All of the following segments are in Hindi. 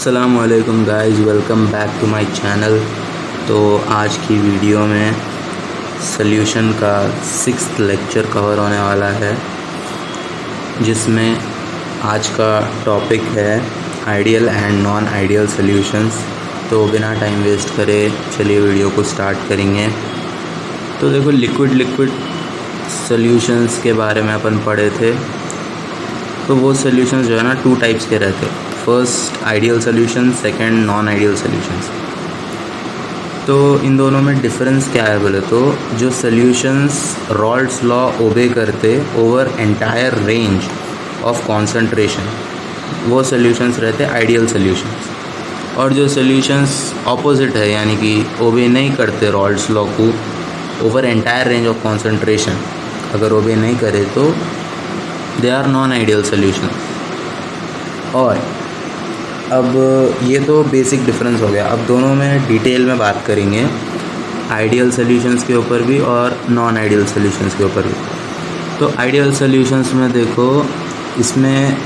अस्सलामुअलैकुम guys, welcome back to my channel. तो आज की वीडियो में सॉल्यूशन का 6th लेक्चर कवर होने वाला है, जिसमें आज का टॉपिक है ideal and non ideal solutions. तो बिना टाइम वेस्ट करे चलिए वीडियो को स्टार्ट करेंगे। तो देखो, लिक्विड सॉल्यूशंस के बारे में अपन पढ़े थे। तो वो सॉल्यूशंस जो है ना 2 टाइप्स के रहते हैं। First ideal solution, second non ideal solutions. तो इन दोनों में डिफरेंस क्या है बोले तो, जो सॉल्यूशंस रॉल्ड्स लॉ ओबे करते over entire range of concentration, वो सॉल्यूशंस रहते आइडियल सॉल्यूशंस। और जो सॉल्यूशंस ऑपोजिट है, यानी कि ओबे नहीं करते रॉल्ड्स लॉ को over entire range of concentration, अगर ओबे नहीं करे तो they are non ideal solution. और अब ये तो बेसिक डिफरेंस हो गया। अब दोनों में डिटेल में बात करेंगे, आइडियल सॉल्यूशंस के ऊपर भी और नॉन आइडियल सॉल्यूशंस के ऊपर भी। तो आइडियल सॉल्यूशंस में देखो, इसमें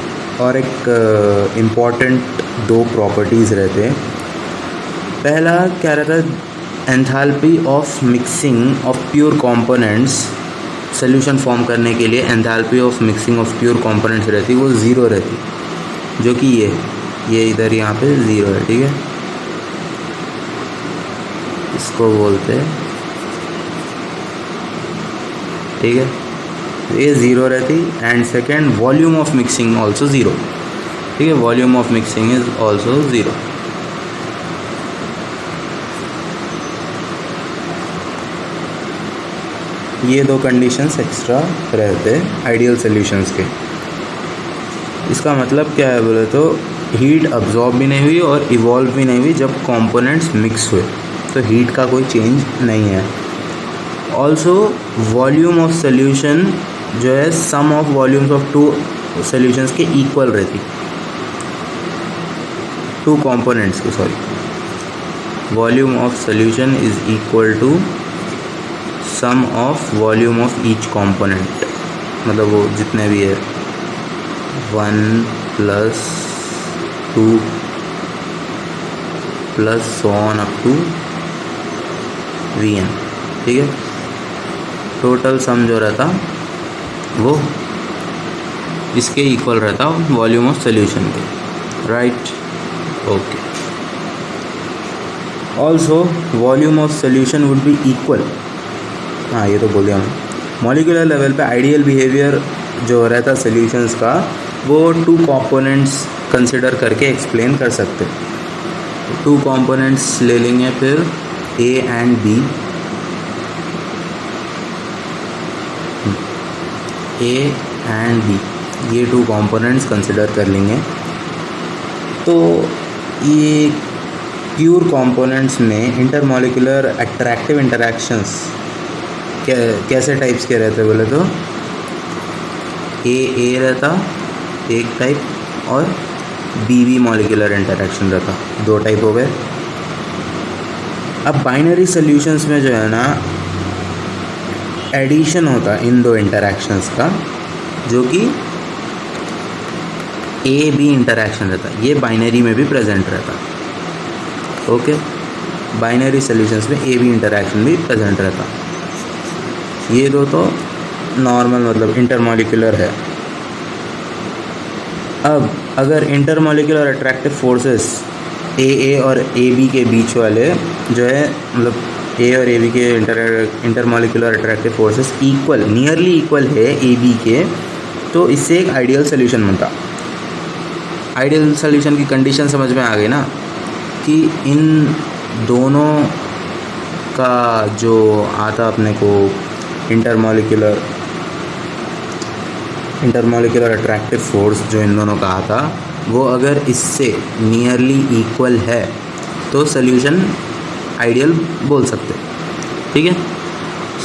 और एक इम्पॉर्टेंट 2 प्रॉपर्टीज़ रहते हैं। पहला क्या रहता है, enthalpy of mixing of pure components. Solution form करने के लिए enthalpy of mixing of pure components रहती है, वो ज़ीरो रहती, जो कि ये इधर यहाँ पे ज़ीरो है। ठीक है, इसको बोलते हैं, ठीक है, ये ज़ीरो रहती। And second, volume of mixing also zero. ठीक है, volume of mixing is also zero. ये 2 कंडीशंस एक्स्ट्रा रहते हैं आइडियल सॉल्यूशंस के। इसका मतलब क्या है बोले तो, हीट अब्जॉर्ब भी नहीं हुई और इवॉल्व भी नहीं हुई जब कंपोनेंट्स मिक्स हुए, तो हीट का कोई चेंज नहीं है। ऑल्सो वॉल्यूम ऑफ सॉल्यूशन जो है sum of volumes of 2 solutions के इक्वल रहती, 2 कंपोनेंट्स के, sorry. Volume of solution is equal to sum of volume of each component, मतलब वो जितने भी है 1 + 2 + so on up to Vn। ठीक है, टोटल सम जो रहता वो इसके इक्वल रहता वॉल्यूम ऑफ सॉल्यूशन के, right. Okay, also volume of solution would be equal, हाँ ये तो बोल दिया मैं। मॉलिक्यूलर लेवल पे आइडियल बिहेवियर जो रहता सॉल्यूशंस का, वो 2 कंपोनेंट्स कंसिडर करके एक्सप्लेन कर सकते। 2 कंपोनेंट्स ले लेंगे, फिर A and B। A and B, ये 2 कंपोनेंट्स कंसिडर कर लेंगे। तो ये प्योर कंपोनेंट्स में इंटरमॉलिक्यूलर अट्रैक्टिव इंटरैक्शंस कैसे टाइप्स के रहते बोले तो, ए रहता एक टाइप, और बी मॉलिक्यूलर इंटरैक्शन रहता, 2 टाइप हो गए। अब बाइनरी सॉल्यूशंस में जो है ना एडिशन होता इन 2 इंटरैक्शंस का, जो कि ए बी इंटरैक्शन रहता, ये बाइनरी में भी प्रेजेंट रहता। ओके, बाइनरी सॉल्यूशंस में ए बी इंटरैक्शन भी प्रेजेंट रहता। ये 2 तो नॉर्मल मतलब इंटरमॉलिक्यूलर है। अब अगर इंटरमॉलिक्यूलर अट्रैक्टिव फोर्सेस ए और ए बी के बीच वाले जो है, मतलब ए और ए बी के intermolecular attractive forces equal, nearly equal है ए बी के, तो इससे एक आइडियल सॉल्यूशन बनता। आइडियल सॉल्यूशन की कंडीशन समझ में आ गई ना, कि इन दोनों का जो आता अपने को इंटरमॉलिक्यूलर अट्रैक्टिव फोर्स जो इन दोनों का आता, वो अगर इससे नियरली इक्वल है तो सॉल्यूशन आइडियल बोल सकते। ठीक है,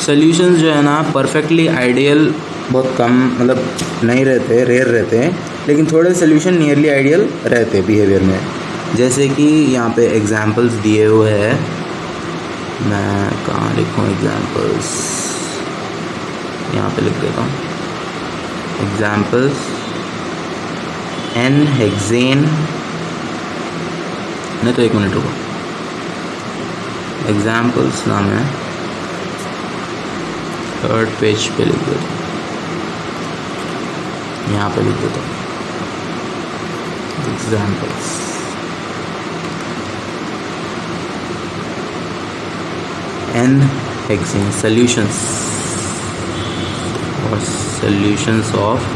सॉल्यूशंस जो है ना परफेक्टली आइडियल बहुत कम, मतलब नहीं रहते, रेयर रहते हैं, लेकिन थोड़े सॉल्यूशन नियरली आइडियल रहते बिहेवियर में। जैसे कि यहाँ पे एग्जांपल्स दिए हुए हैं, मैं कहाँ लिखूँ एग्जांपल्स, यहाँ पे लिख देता हूँ। एग्जांपल्स, N-hexane नहीं तो 1 मिनट रुको, एग्जाम्पल्स नाम है, 3rd पेज पे लिख देता हूँ, यहाँ पे लिख देता हूँ examples. N-hexane solutions or solutions of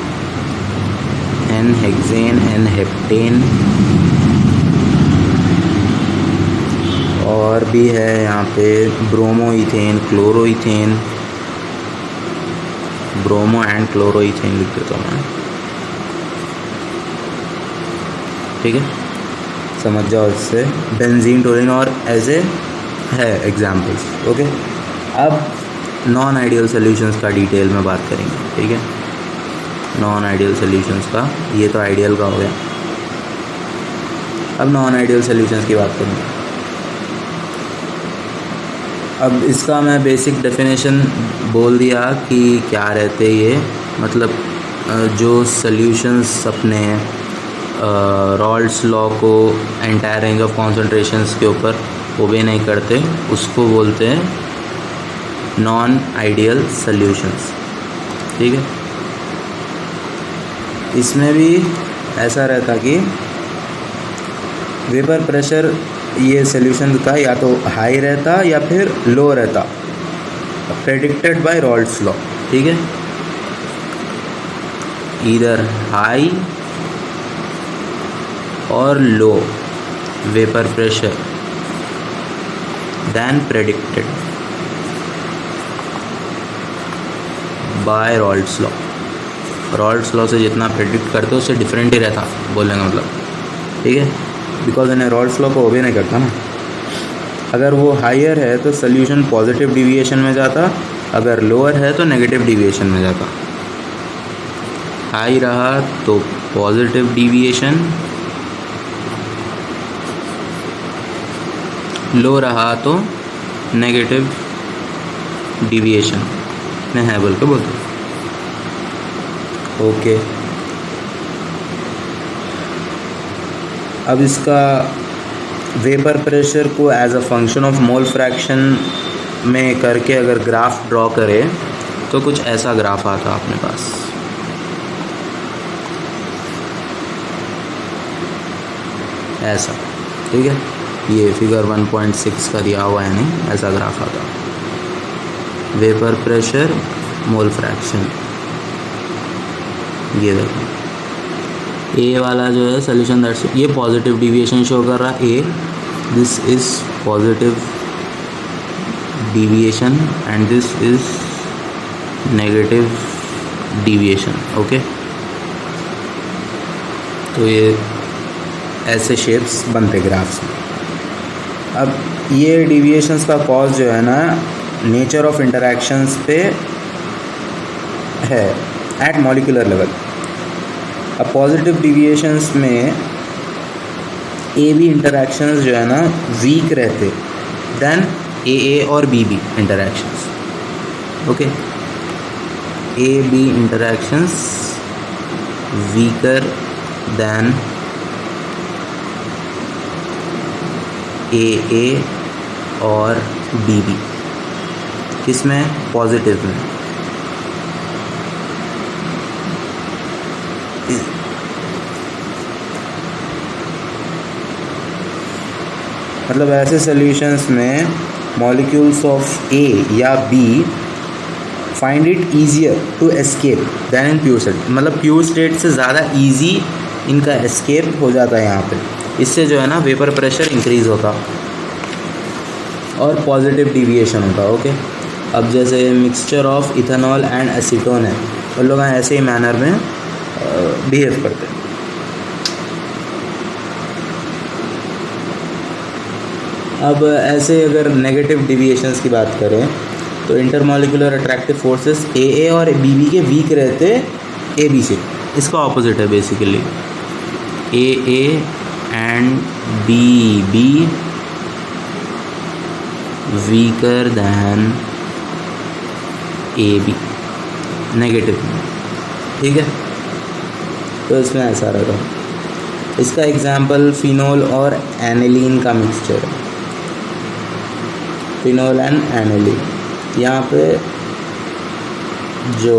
N-hexane, N-heptane, और भी है यहाँ पे bromoethane, chloroethane, bromo and chloroethane लिख देता हूँ मैं, ठीक है, समझ जाओ इससे। बेंजीन, टोलिन और ऐसे है एग्जाम्पल्स, ओके। अब नॉन आइडियल सॉल्यूशंस का डिटेल में बात करेंगे, ठीक है। नॉन आइडियल सॉल्यूशंस का, ये तो आइडियल का हो गया, अब नॉन आइडियल सॉल्यूशंस की बात करेंगे। अब इसका मैं बेसिक डेफिनेशन बोल दिया कि क्या रहते ये, मतलब जो सॉल्यूशंस अपने रॉल्ड्स लॉ को एंटायर रेंज ऑफ कॉन्सेंट्रेशंस के ऊपर ओबे नहीं करते, उसको बोलते हैं नॉन आइडियल सॉल्यूशंस, ठीक है। इसमें भी ऐसा रहता कि वेपर प्रेशर ये सॉल्यूशन का या तो हाई रहता या फिर लो रहता, प्रेडिक्टेड बाय रॉल्ड्स लॉ, ठीक है। ईदर हाई और low vapour pressure than predicted by Raoult's law। Raoult's law से जितना प्रेडिक्ट करते हो उससे डिफरेंट ही रहता, बोलेंगे मतलब, ठीक है, बिकॉज इन्हें रॉल्ड्स लॉ को ओबे नहीं करता ना। अगर वो हायर है तो सोल्यूशन पॉजिटिव डिविएशन में जाता, अगर लोअर है तो नेगेटिव डिविएशन में जाता। हाई रहा तो पॉजिटिव डिविएशन, लो रहा तो नेगेटिव डिविएशन में है बोल के बोलते, ओके। अब इसका वेपर प्रेशर को as a function of mole fraction में करके अगर ग्राफ ड्रॉ करें तो कुछ ऐसा ग्राफ आता अपने पास, ऐसा, ठीक है। ये फिगर 1.6 का दिया हुआ है, नहीं ऐसा ग्राफ आता, वेपर प्रेशर मोल फ्रैक्शन। ये देखो ए वाला जो है सोल्यूशन दैट्स, ये पॉजिटिव डिविएशन शो कर रहा है, uh this is positive deviation and this is negative deviation, okay. तो ये ऐसे शेप्स बनते ग्राफ्स में। अब ये डिविएशंस का कॉज जो है ना नेचर ऑफ इंटरैक्शंस पे है एट मॉलिक्यूलर लेवल। अब पॉजिटिव डिविएशंस में ए बी इंटरैक्शंस जो है ना वीक रहते देन ए और B B interactions, okay. A B interactions weaker than A और बी बी, किसमें, पॉजिटिव में। मतलब ऐसे सॉल्यूशंस में मॉलिक्यूल्स ऑफ ए या B find it easier to escape than in pure state, मतलब प्योर स्टेट से ज़्यादा इजी इनका एस्केप हो जाता है यहाँ पे। इससे जो है ना वेपर प्रेशर इंक्रीज़ होता और पॉजिटिव डिविएशन होता, ओके। अब जैसे mixture of ethanol and acetone है, वो लोग ऐसे ही मैनर में बिहेव करते हैं। अब ऐसे अगर नेगेटिव डिविएशंस की बात करें तो इंटरमॉलिक्यूलर अट्रैक्टिव फोर्सेस ए और बी के वीक रहते ए बी से, इसका ऑपोजिट है basically, A and B weaker than A B negative, ठीक है। तो इसमें ऐसा रहेगा। इसका एग्जाम्पल फिनोल और एनिलीन का मिक्सचर है, फिनोल एंड एनिलीन। यहाँ पे जो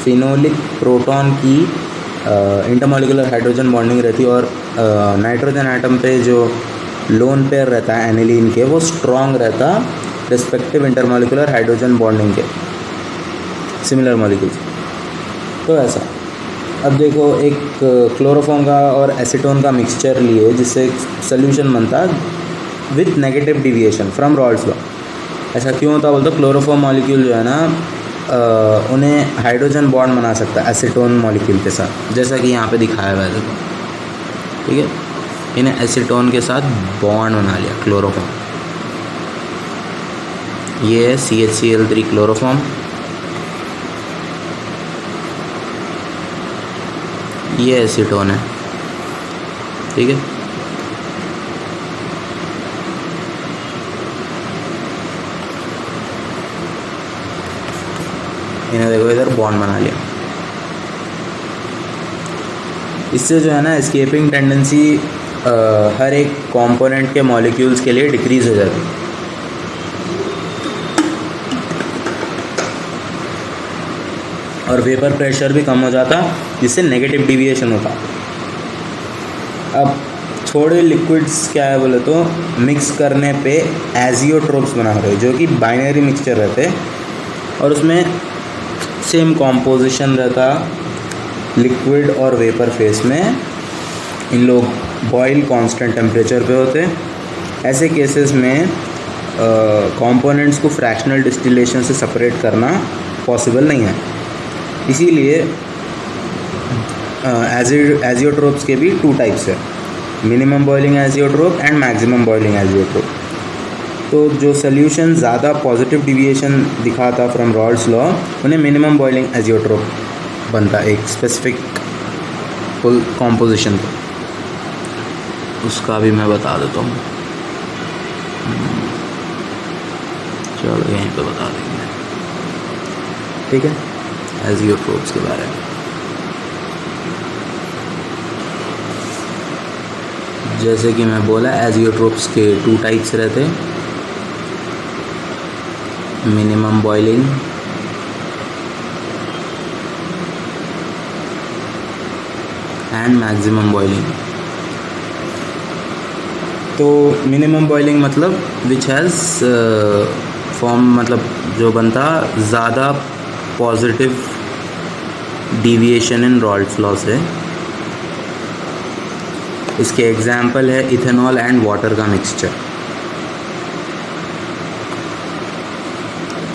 फिनोलिक प्रोटॉन की इंटरमॉलिक्यूलर हाइड्रोजन बॉन्डिंग रहती है और नाइट्रोजन एटम पे जो लोन पेयर रहता है एनिलीन के, वो स्ट्रॉन्ग रहता रिस्पेक्टिव इंटरमॉलिक्यूलर हाइड्रोजन बॉन्डिंग के सिमिलर मॉलिक्यूल्स। तो ऐसा अब देखो, एक क्लोरोफॉर्म का और एसीटोन का मिक्सचर लिए जिससे सोल्यूशन बनता with negative deviation from Raoult's law. ऐसा क्यों होता बोलते, क्लोरोफॉर्म मॉलिक्यूल जो है ना उन्हें हाइड्रोजन बॉन्ड बना सकता है एसीटोन मॉलिक्यूल के साथ, जैसा कि यहाँ पे दिखाया हुआ है देखो, ठीक है। इन्हें एसीटोन के साथ बॉन्ड बना लिया क्लोरोफॉर्म। ये है CH3 क्लोरोफॉर्म, ये एसीटोन है, ठीक है। इन्हें देखो इधर बॉन्ड बना लिया। इससे जो है ना एस्केपिंग टेंडेंसी हर एक कंपोनेंट के मॉलिक्यूल्स के लिए डिक्रीज हो जाती है। और वेपर प्रेशर भी कम हो जाता, जिससे नेगेटिव डिविएशन होता। अब थोड़े लिक्विड्स क्या है बोले तो मिक्स करने पे एजियोट्रोप्स बना रहे, जो कि बाइनरी मिक्सचर रहते और उसमें सेम कॉम्पोजिशन रहता लिक्विड और वेपर फेस में। इन लोग बॉयल कांस्टेंट टेम्परेचर पे होते। ऐसे केसेस में कंपोनेंट्स को फ्रैक्शनल डिस्टिलेशन से सेपरेट करना पॉसिबल नहीं है। इसीलिए एजियोट्रोप्स के भी 2 टाइप्स है, minimum boiling azeotrope and maximum boiling azeotrope. तो जो सोल्यूशन ज़्यादा पॉजिटिव डिविएशन दिखाता फ्रॉम रॉल्स लॉ, उन्हें मिनिमम बॉइलिंग एजियोट्रोप बनता एक स्पेसिफिक कॉम्पोजिशन को। उसका भी मैं बता देता हूँ, चलो यहीं पे बता देंगे, ठीक है, एजियोट्रोप्स के बारे में। जैसे कि मैं बोला, एजियोट्रोप्स के 2 टाइप्स रहते, minimum boiling and maximum boiling. तो मिनिमम बॉइलिंग मतलब विच हैज़ फॉर्म, मतलब जो बनता ज़्यादा पॉजिटिव डिविएशन इन रॉल्स लॉ से। इसके एग्जाम्पल है इथेनॉल एंड वाटर का mixture.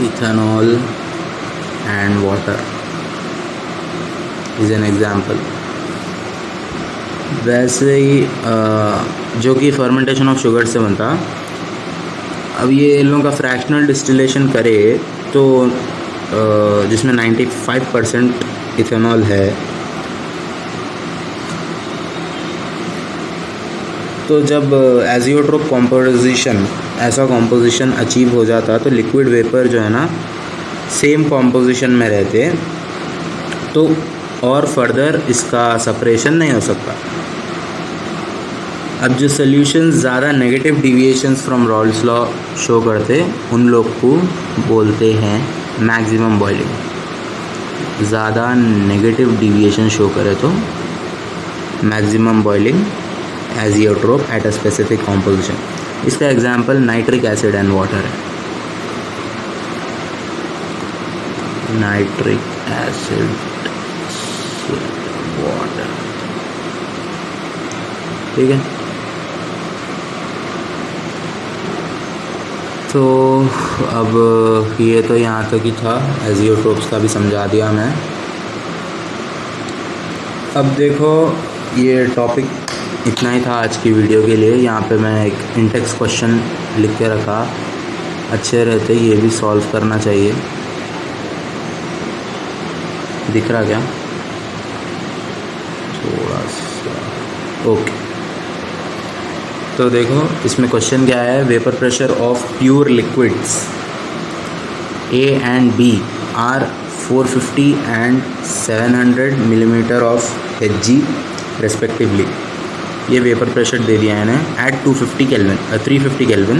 Ethanol and water is an example. वैसे ही जो कि फर्मेंटेशन ऑफ शुगर से बनता। अब ये इन लोगों का फ्रैक्शनल डिस्टिलेशन करे तो जिसमें 95% इथेनॉल है, तो जब एजियोट्रोप कॉम्पोजिशन, ऐसा कॉम्पोजिशन अचीव हो जाता तो लिक्विड वेपर जो है ना सेम कॉम्पोजिशन में रहते, तो और फर्दर इसका सेपरेशन नहीं हो सकता। अब जो सोल्यूशन ज़्यादा negative deviations from Raoult's law show करते, उन लोग को बोलते हैं मैक्सिमम बॉइलिंग। ज़्यादा नेगेटिव डिविएशन शो करे तो maximum boiling azeotrope at a specific composition. इसका example nitric acid and water है। नाइट्रिक एसिड वाटर, ठीक है। तो अब ये तो यहाँ तक ही था, एजियोट्रोप्स का भी समझा दिया मैं। अब देखो, ये टॉपिक इतना ही था आज की वीडियो के लिए। यहाँ पे मैं एक इंटेक्स क्वेश्चन लिख के रखा, अच्छे रहते, ये भी सॉल्व करना चाहिए। दिख रहा क्या? थोड़ा सा, ओके। तो देखो इसमें क्वेश्चन क्या है, vapour pressure of pure liquids A and B are 450 and 700 millimetre of Hg respectively. ये वेपर प्रेशर दे दिया है इन्हें at 250 kelvin 350 kelvin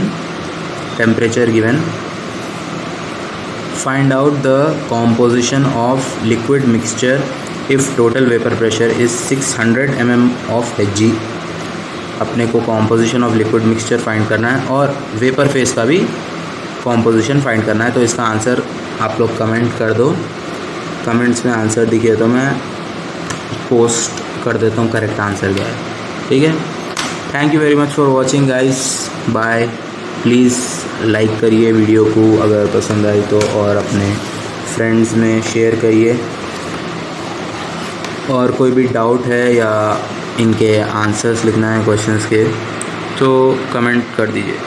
temperature given. Find out the composition of liquid mixture if total vapour pressure is 600 mm of Hg। अपने को composition of liquid mixture find करना है और वेपर फेस का भी कॉम्पोजिशन फाइंड करना है। तो इसका आंसर आप लोग कमेंट कर दो, कमेंट्स में आंसर दिखे तो मैं पोस्ट कर देता हूँ करेक्ट आंसर क्या है, ठीक है। Thank you very much for watching guys, bye. Please like करिए वीडियो को अगर पसंद आई तो, और अपने फ्रेंड्स में शेयर करिए। और कोई भी डाउट है या इनके आंसर्स लिखना है क्वेश्चंस के तो कमेंट कर दीजिए।